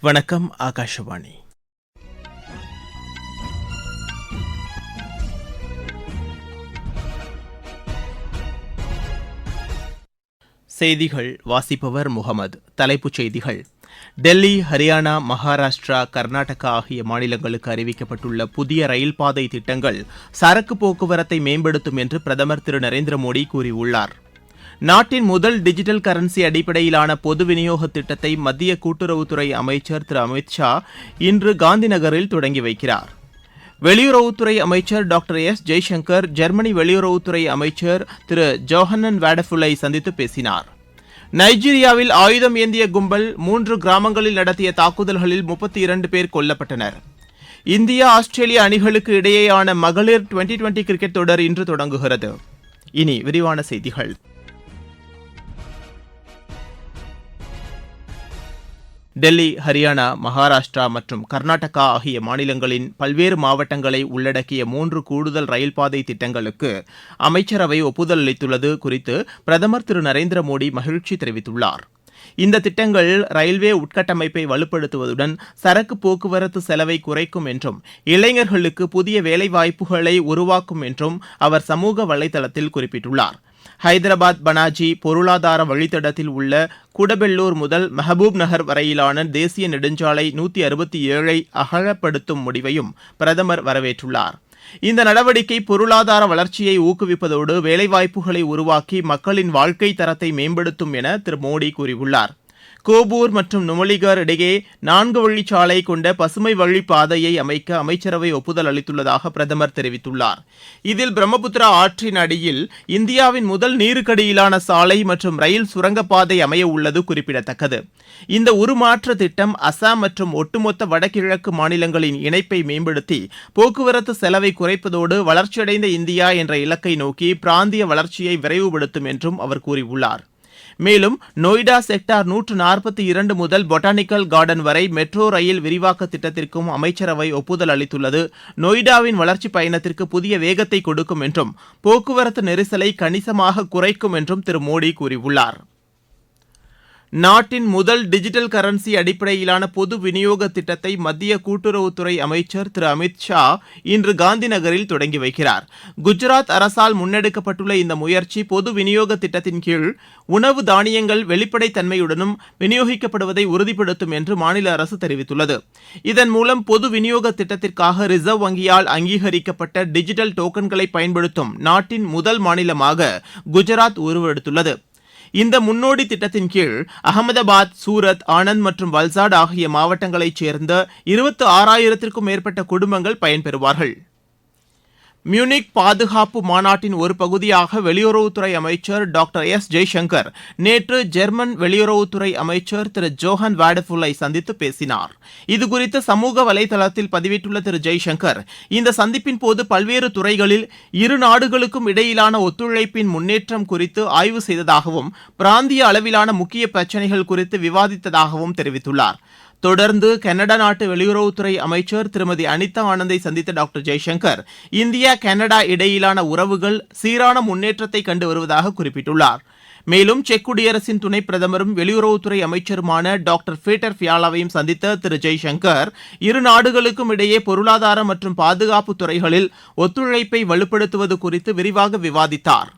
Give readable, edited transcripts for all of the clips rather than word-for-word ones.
வணக்கம். ஆகாஷவாணி. செய்திகள் வாசிப்பவர் முகமது. தலைப்புச் செய்திகள்: டெல்லி, ஹரியானா, மகாராஷ்டிரா, கர்நாடகா ஆகிய மாநிலங்களுக்கு அறிவிக்கப்பட்டுள்ள புதிய ரயில் பாதை திட்டங்கள் சரக்கு போக்குவரத்தை மேம்படுத்தும் என்று பிரதமர் திரு நரேந்திர மோடி கூறியுள்ளார். நாட்டின் முதல் டிஜிட்டல் கரன்சி அடிப்படையிலான பொது விநியோக திட்டத்தை மத்திய கூட்டுறவுத்துறை அமைச்சர் திரு அமித் ஷா இன்று காந்திநகரில் தொடங்கி வைக்கிறார். வெளியுறவுத்துறை அமைச்சர் டாக்டர் எஸ். ஜெய்சங்கர் ஜெர்மனி வெளியுறவுத்துறை அமைச்சர் திரு ஜோஹன்னன் வேடஃபுல்லை சந்தித்து பேசினார். நைஜீரியாவில் ஆயுதம் ஏந்திய கும்பல் 3 கிராமங்களில் நடத்திய தாக்குதல்களில் 32 பேர் கொல்லப்பட்டனர். இந்தியா, ஆஸ்திரேலியா அணிகளுக்கு இடையேயான மகளிர் டுவெண்டி கிரிக்கெட் தொடர் இன்று தொடங்குகிறது. இனி விரிவான செய்திகள். டெல்லி, ஹரியானா, மகாராஷ்டிரா மற்றும் கர்நாடகா ஆகிய மாநிலங்களின் பல்வேறு மாவட்டங்களை உள்ளடக்கிய 3 கூடுதல் ரயில் பாதை திட்டங்களுக்கு அமைச்சரவை ஒப்புதல் அளித்துள்ளது குறித்து பிரதமர் திரு நரேந்திர மோடி மகிழ்ச்சி தெரிவித்துள்ளார். இந்த திட்டங்கள் ரயில்வே உட்கட்டமைப்பை வலுப்படுத்துவதுடன் சரக்கு போக்குவரத்து செலவை குறைக்கும் என்றும் இளைஞர்களுக்கு புதிய வேலைவாய்ப்புகளை உருவாக்கும் என்றும் அவர் சமூக வலைதளத்தில் குறிப்பிட்டுள்ளார். ஹைதராபாத் பனாஜி பொருளாதார வழித்தடத்தில் உள்ள குடபெல்லூர் முதல் மெஹபூப் நகர் வரையிலான தேசிய நெடுஞ்சாலை 167 அகலப்படுத்தும் முடிவையும் பிரதமர் வரவேற்றுள்ளார். இந்த நடவடிக்கை பொருளாதார வளர்ச்சியை ஊக்குவிப்பதோடு வேலைவாய்ப்புகளை உருவாக்கி மக்களின் வாழ்க்கை தரத்தை மேம்படுத்தும் என திரு மோடி கூறியுள்ளார். கோபூர் மற்றும் நுமலிகர் இடையே 4 வழிச்சாலை கொண்ட பசுமை வழி பாதையை அமைக்க அமைச்சரவை ஒப்புதல் அளித்துள்ளதாக பிரதமர் தெரிவித்துள்ளார். இதில் பிரம்மபுத்திரா ஆற்றின் அடியில் இந்தியாவின் முதல் நீருக்கடியிலான சாலை மற்றும் ரயில் சுரங்கப்பாதை அமைய உள்ளது குறிப்பிடத்தக்கது. இந்த உருமாற்ற திட்டம் அசாம் மற்றும் ஒட்டுமொத்த வடகிழக்கு மாநிலங்களின் இணைப்பை மேம்படுத்தி போக்குவரத்து செலவை குறைப்பதோடு வளர்ச்சியடைந்த இந்தியா என்ற இலக்கை நோக்கி பிராந்திய வளர்ச்சியை விரைவுபடுத்தும் என்றும் அவர் கூறியுள்ளார். மேலும் நொய்டா செக்டார் 142 முதல் பொட்டானிக்கல் கார்டன் வரை மெட்ரோ ரயில் விரிவாக்க திட்டத்திற்கும் அமைச்சரவை ஒப்புதல் அளித்துள்ளது நொய்டாவின் வளர்ச்சி பயணத்திற்கு புதிய வேகத்தை கொடுக்கும் என்றும் போக்குவரத்து நெரிசலை கணிசமாக குறைக்கும் என்றும் திரு மோடி கூறியுள்ளார். நாட்டின் முதல் டிஜிட்டல் கரன்சி அடிப்படையிலான பொது விநியோக திட்டத்தை மத்திய கூட்டுறவுத்துறை அமைச்சர் திரு அமித் ஷா இன்று காந்திநகரில் தொடங்கி வைக்கிறார். குஜராத் அரசால் முன்னெடுக்கப்பட்டுள்ள இந்த முயற்சி பொது விநியோக திட்டத்தின் கீழ் உணவு தானியங்கள் வெளிப்படைத்தன்மையுடனும் விநியோகிக்கப்படுவதை உறுதிப்படுத்தும் என்று மாநில அரசு தெரிவித்துள்ளது. இதன் மூலம் பொது விநியோக திட்டத்திற்காக ரிசர்வ் வங்கியால் அங்கீகரிக்கப்பட்ட டிஜிட்டல் டோக்கன்களை பயன்படுத்தும் நாட்டின் முதல் மாநிலமாக குஜராத் உருவெடுத்துள்ளது. இந்த முன்னோடி திட்டத்தின் கீழ் அகமதாபாத், சூரத், ஆனந்த் மற்றும் வல்சாட் ஆகிய மாவட்டங்களைச் சேர்ந்த 26,000க்கும் மேற்பட்ட குடும்பங்கள் பயன்பெறுவார்கள். மியூனிக் பாதுகாப்பு மாநாட்டின் ஒரு பகுதியாக வெளியுறவுத்துறை அமைச்சர் டாக்டர் எஸ். ஜெய்சங்கர் நேற்று ஜெர்மன் வெளியுறவுத்துறை அமைச்சர் திரு ஜோஹன் வேடஃபுல்லை சந்தித்து பேசினார். இதுகுறித்து சமூக வலைதளத்தில் பதிவிட்டுள்ள திரு ஜெய்சங்கர், இந்த சந்திப்பின் போது பல்வேறு துறைகளில் இரு நாடுகளுக்கும் இடையிலான ஒத்துழைப்பின் முன்னேற்றம் குறித்து ஆய்வு செய்ததாகவும் பிராந்திய அளவிலான முக்கிய பிரச்சினைகள் குறித்து விவாதித்ததாகவும் தெரிவித்துள்ளார். தொடர்ந்து கனடா நாட்டு வெளியுறவுத்துறை அமைச்சர் திருமதி அனிதா ஆனந்தை சந்தித்த டாக்டர் ஜெய்சங்கர், இந்தியா கனடா இடையிலான உறவுகள் சீரான முன்னேற்றத்தை கண்டு வருவதாக குறிப்பிட்டுள்ளார். மேலும் செக் குடியரசின் துணை பிரதமரும் வெளியுறவுத்துறை அமைச்சருமான டாக்டர் பீட்டர் ஃபியாலாவையும் சந்தித்த திரு ஜெய்சங்கர், இரு நாடுகளுக்கும் இடையே பொருளாதார மற்றும் பாதுகாப்பு துறைகளில் ஒத்துழைப்பை வலுப்படுத்துவது குறித்து விரிவாக விவாதித்தார்.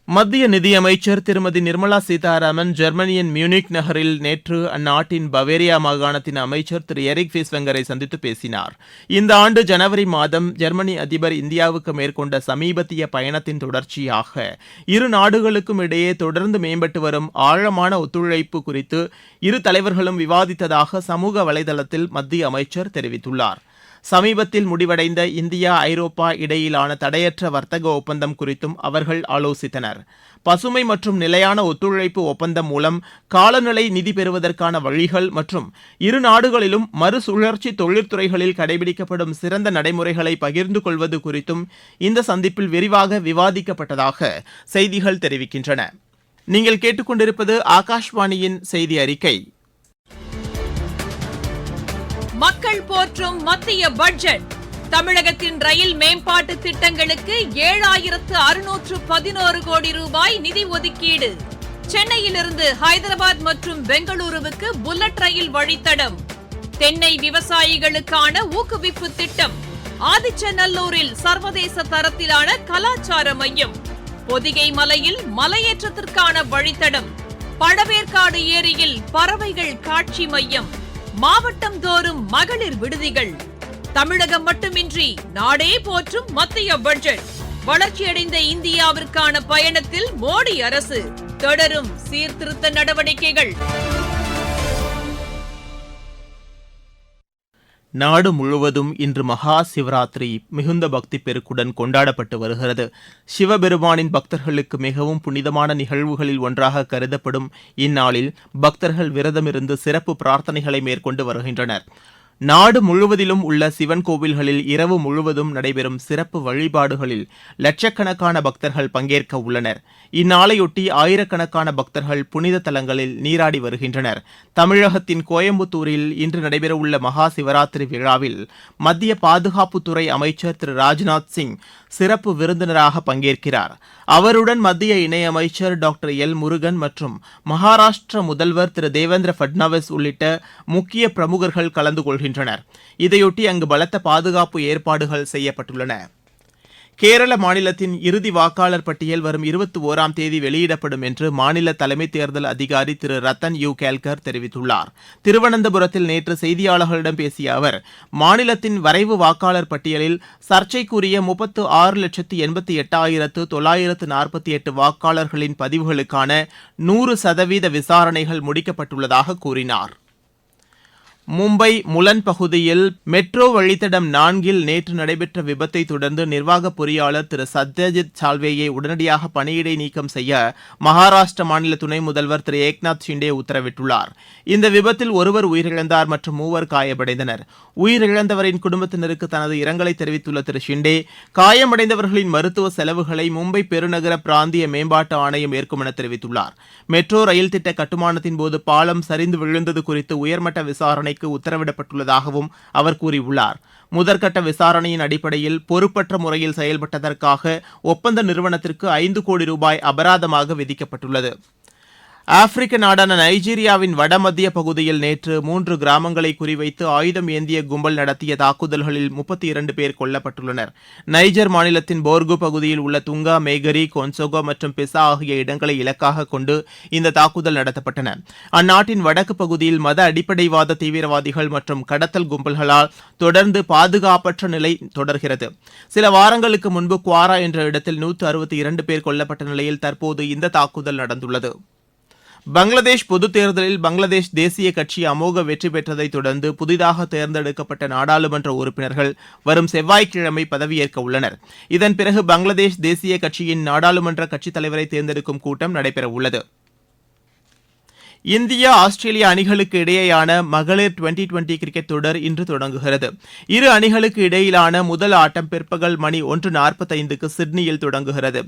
மத்திய நிதியமைச்சர் திருமதி நிர்மலா சீதாராமன் ஜெர்மனியின் மியூனிக் நகரில் நேற்று அந்நாட்டின் பவேரியா மாகாணத்தின் அமைச்சர் திரு எரிக் ஃபீஸ்வெங்கரை சந்தித்து பேசினார். இந்த ஆண்டு ஜனவரி மாதம் ஜெர்மனி அதிபர் இந்தியாவுக்கு மேற்கொண்ட சமீபத்திய பயணத்தின் தொடர்ச்சியாக இரு நாடுகளுக்கும் இடையே தொடர்ந்து மேம்பட்டு வரும் ஆழமான ஒத்துழைப்பு குறித்து இரு தலைவர்களும் விவாதித்ததாக சமூக வலைதளத்தில் மத்திய அமைச்சர் தெரிவித்துள்ளார். சமீபத்தில் முடிவடைந்த இந்தியா ஐரோப்பா இடையிலான தடையற்ற வர்த்தக ஒப்பந்தம் குறித்தும் அவர்கள் ஆலோசித்தனர். பசுமை மற்றும் நிலையான ஒத்துழைப்பு ஒப்பந்தம் மூலம் காலநிலை நிதி பெறுவதற்கான வழிகள் மற்றும் இரு நாடுகளிலும் மறுசுழற்சி தொழிற்துறைகளில் கடைபிடிக்கப்படும் சிறந்த நடைமுறைகளை பகிர்ந்து கொள்வது குறித்தும் இந்த சந்திப்பில் விரிவாக விவாதிக்கப்பட்டதாக செய்திகள் தெரிவிக்கின்றன. நீங்கள் கேட்டுக்கொண்டிருப்பது ஆகாஷ்வாணியின் செய்தி அறிக்கை. மக்கள் போற்றும் மத்திய பட்ஜெட். தமிழகத்தின் ரயில் மேம்பாட்டு திட்டங்களுக்கு 7,611 கோடி ரூபாய் நிதி ஒதுக்கீடு. சென்னையிலிருந்து ஹைதராபாத் மற்றும் பெங்களூருவுக்கு புல்லட் ரயில் வழித்தடம். தென்னை விவசாயிகளுக்கான ஊக்குவிப்பு திட்டம், ஆதிச்சநல்லூரில் சர்வதேச தரத்திலான கலாச்சார மையம், பொதிகை மலையில் மலையேற்றத்திற்கான வழித்தடம், பழவேற்காடு ஏரியில் பறவைகள் காட்சி மையம், மாவட்டம் தோறும் மகளிர் விடுதிகள். தமிழகம் மட்டுமின்றி நாடே போற்றும் மத்திய பட்ஜெட். வளர்ச்சியடைந்த இந்தியாவிற்கான பயணத்தில் மோடி அரசு தொடரும் சீர்திருத்த நடவடிக்கைகள். நாடு முழுவதும் இன்று மகா சிவராத்திரி மிகுந்த பக்தி பெருக்குடன் கொண்டாடப்பட்டு வருகிறது. சிவபெருமானின் பக்தர்களுக்கு மிகவும் புனிதமான நிகழ்வுகளில் ஒன்றாக கருதப்படும் இந்நாளில் பக்தர்கள் விரதமிருந்து சிறப்பு பிரார்த்தனைகளை மேற்கொண்டு வருகின்றனர். நாடு முழுவதிலும் உள்ள சிவன் கோவில்களில் இரவு முழுவதும் நடைபெறும் சிறப்பு வழிபாடுகளில் லட்சக்கணக்கான பக்தர்கள் பங்கேற்க உள்ளனர். இந்நாளையொட்டி ஆயிரக்கணக்கான பக்தர்கள் புனித தலங்களில் நீராடி வருகின்றனர். தமிழகத்தின் கோயம்புத்தூரில் இன்று நடைபெறவுள்ள மகா சிவராத்திரி விழாவில் மத்திய பாதுகாப்புத்துறை அமைச்சர் திரு ராஜ்நாத் சிங் சிறப்பு விருந்தினராக பங்கேற்கிறார். அவருடன் மத்திய இணையமைச்சர் டாக்டர் எல் முருகன் மற்றும் மகாராஷ்டிர முதல்வர் திரு தேவேந்திர பட்னாவிஸ் உள்ளிட்ட முக்கிய பிரமுகர்கள் கலந்து கொள்கின்றனர். இதையொட்டி அங்கு பலத்த பாதுகாப்பு ஏற்பாடுகள் செய்யப்பட்டுள்ளன. கேரள மாநிலத்தின் இறுதி வாக்காளர் பட்டியல் வரும் 21ஆம் தேதி வெளியிடப்படும் என்று மாநில தலைமை தேர்தல் அதிகாரி திரு ரத்தன் யூ கேல்கர் தெரிவித்துள்ளார். திருவனந்தபுரத்தில் நேற்று செய்தியாளர்களிடம் பேசிய அவர், மாநிலத்தின் வரைவு வாக்காளர் பட்டியலில் சர்ச்சைக்குரிய 36,88,948 வாக்காளர்களின் பதிவுகளுக்கான 100% விசாரணைகள் முடிக்கப்பட்டுள்ளதாக கூறினார். மும்பை முலன் பகுதியில் மெட்ரோ வழித்தடம் 4 நேற்று நடைபெற்ற விபத்தை தொடர்ந்து நிர்வாக பொறியாளர் திரு சத்யஜித் சால்வேயை உடனடியாக பணியிடை நீக்கம் செய்ய மகாராஷ்டிர மாநில துணை முதல்வர் திரு ஏக்நாத் ஷிண்டே உத்தரவிட்டுள்ளார். இந்த விபத்தில் ஒருவர் உயிரிழந்தார் மற்றும் 3 காயமடைந்தனர். உயிரிழந்தவரின் குடும்பத்தினருக்கு தனது இரங்கலை தெரிவித்துள்ள திரு ஷிண்டே, காயமடைந்தவர்களின் மருத்துவ செலவுகளை மும்பை பெருநகர பிராந்திய மேம்பாட்டு ஆணையம் ஏற்கும் என தெரிவித்துள்ளார். மெட்ரோ ரயில் திட்ட கட்டுமானத்தின் போது பாலம் சரிந்து விழுந்தது குறித்து உயர்மட்ட விசாரணை உத்தரவிடப்பட்டுள்ளதாகவும் அவர் கூறியுள்ளார். முதற்கட்ட விசாரணையின் அடிப்படையில் பொறுப்பற்ற முறையில் செயல்பட்டதற்காக ஒப்பந்த நிறுவனத்திற்கு 5 கோடி ரூபாய் அபராதமாக விதிக்கப்பட்டுள்ளது. ஆப்பிரிக்க நாடான நைஜீரியாவின் வடமத்திய பகுதியில் நேற்று 3 கிராமங்களை குறிவைத்து ஆயுதம் ஏந்திய கும்பல் நடத்திய தாக்குதல்களில் 32 பேர் கொல்லப்பட்டுள்ளனர். நைஜர் மாநிலத்தின் போர்கு பகுதியில் உள்ள துங்கா, மேகரி, கொன்சோகோ மற்றும் பிசா ஆகிய இடங்களை இலக்காக கொண்டு இந்த தாக்குதல் நடத்தப்பட்டன. அந்நாட்டின் வடக்கு பகுதியில் மத அடிப்படைவாத தீவிரவாதிகள் மற்றும் கடத்தல் கும்பல்களால் தொடர்ந்து பாதுகாப்பற்ற நிலை தொடர்கிறது. சில வாரங்களுக்கு முன்பு குவாரா என்ற இடத்தில் 162 பேர் கொல்லப்பட்ட நிலையில் தற்போது இந்த தாக்குதல் நடந்துள்ளது. பங்களாதேஷ் பொதுத் தேர்தலில் பங்களாதேஷ் தேசிய கட்சி அமோக வெற்றி பெற்றதை தொடர்ந்து புதிதாக தேர்ந்தெடுக்கப்பட்ட நாடாளுமன்ற உறுப்பினர்கள் வரும் செவ்வாய்க்கிழமை பதவியேற்க உள்ளனர். இதன் பிறகு பங்களாதேஷ் தேசிய கட்சியின் நாடாளுமன்ற கட்சித் தலைவரை தேர்ந்தெடுக்கும் கூட்டம் நடைபெறவுள்ளது. இந்தியா ஆஸ்திரேலியா அணிகளுக்கு இடையேயான மகளிர் 2020 கிரிக்கெட் தொடர் இன்று தொடங்குகிறது. இரு அணிகளுக்கு இடையிலான முதல் ஆட்டம் பிற்பகல் மணி 1:45க்கு சிட்னியில் தொடங்குகிறது.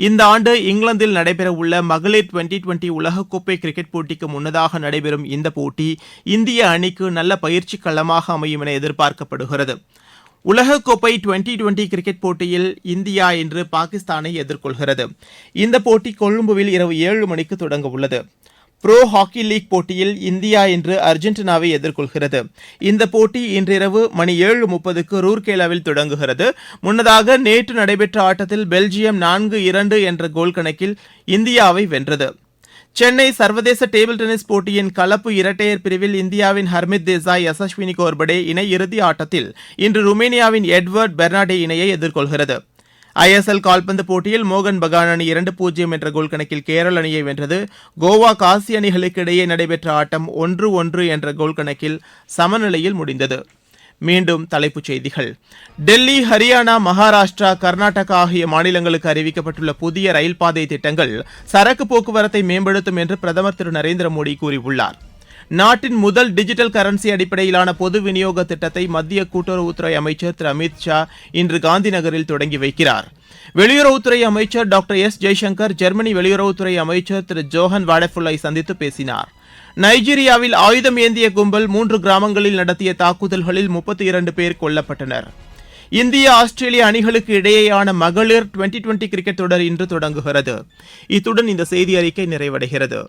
இந்த ஆண்டு இங்கிலாந்தில் நடைபெறவுள்ள மகளிர் 2020 உலகக்கோப்பை கிரிக்கெட் போட்டிக்கு முன்னதாக நடைபெறும் இந்த போட்டி இந்திய அணிக்கு நல்ல பயிற்சி களமாக அமையும் என எதிர்பார்க்கப்படுகிறது. உலகக்கோப்பை 2020 கிரிக்கெட் போட்டியில் இந்தியா இன்று பாகிஸ்தானை எதிர்கொள்கிறது. இந்த போட்டி கொழும்புவில் இரவு 7 மணிக்கு தொடங்க உள்ளது. புரோ ஹாக்கி லீக் போட்டியில் இந்தியா இன்று அர்ஜென்டினாவை எதிர்கொள்கிறது. இந்த போட்டி இன்றிரவு மணி 7:30க்கு ரூர்கேலாவில் தொடங்குகிறது. முன்னதாக நேற்று நடைபெற்ற ஆட்டத்தில் பெல்ஜியம் 4-2 என்ற கோல் கணக்கில் இந்தியாவை வென்றது. சென்னை சர்வதேச டேபிள் டென்னிஸ் போட்டியின் கலப்பு இரட்டையர் பிரிவில் இந்தியாவின் ஹர்மித் தேசாய், யசஸ்வினி கோர்படே இணை இறுதி ஆட்டத்தில் இன்று ருமேனியாவின் எட்வர்ட் பெர்னாடே இணையை எதிர்கொள்கிறது. ISL கால்பந்து போட்டியில் மோகன் பகான் அணி 2-0 என்ற கோல் கணக்கில் கேரள அணியை வென்றது. கோவா காசி அணிகளுக்கு இடையே நடைபெற்ற ஆட்டம் 1-1 என்ற கோல் கணக்கில் சமநிலையில் முடிந்தது. மீண்டும் தலைப்புச் செய்திகள். டெல்லி, ஹரியானா, மகாராஷ்டிரா, கர்நாடகா ஆகிய மாநிலங்களுக்கு அறிவிக்கப்பட்டுள்ள புதிய ரயில் பாதை திட்டங்கள் சரக்கு போக்குவரத்தை மேம்படுத்தும் என்று பிரதமர் திரு நரேந்திர மோடி கூறியுள்ளார். நாட்டின் முதல் டிஜிட்டல் கரன்சி அடிப்படையிலான பொது விநியோக திட்டத்தை மத்திய கூட்டுறவுத்துறை அமைச்சர் திரு அமித் ஷா இன்று காந்திநகரில் தொடங்கி வைக்கிறார். வெளியுறவுத்துறை அமைச்சர் டாக்டர் எஸ் ஜெய்சங்கர் ஜெர்மனி வெளியுறவுத்துறை அமைச்சர் திரு ஜோஹன் வாடெஃபுல்லை சந்தித்து பேசினார். நைஜீரியாவில் ஆயுதம் ஏந்திய கும்பல் 3 கிராமங்களில் நடத்திய தாக்குதல்களில் 32 பேர் கொல்லப்பட்டனர். இந்திய ஆஸ்திரேலிய அணிகளுக்கு இடையேயான மகளிர் 2020 கிரிக்கெட் தொடர் இன்று தொடங்குகிறது. இத்துடன் இந்த செய்தி அறிக்கை நிறைவடைகிறது.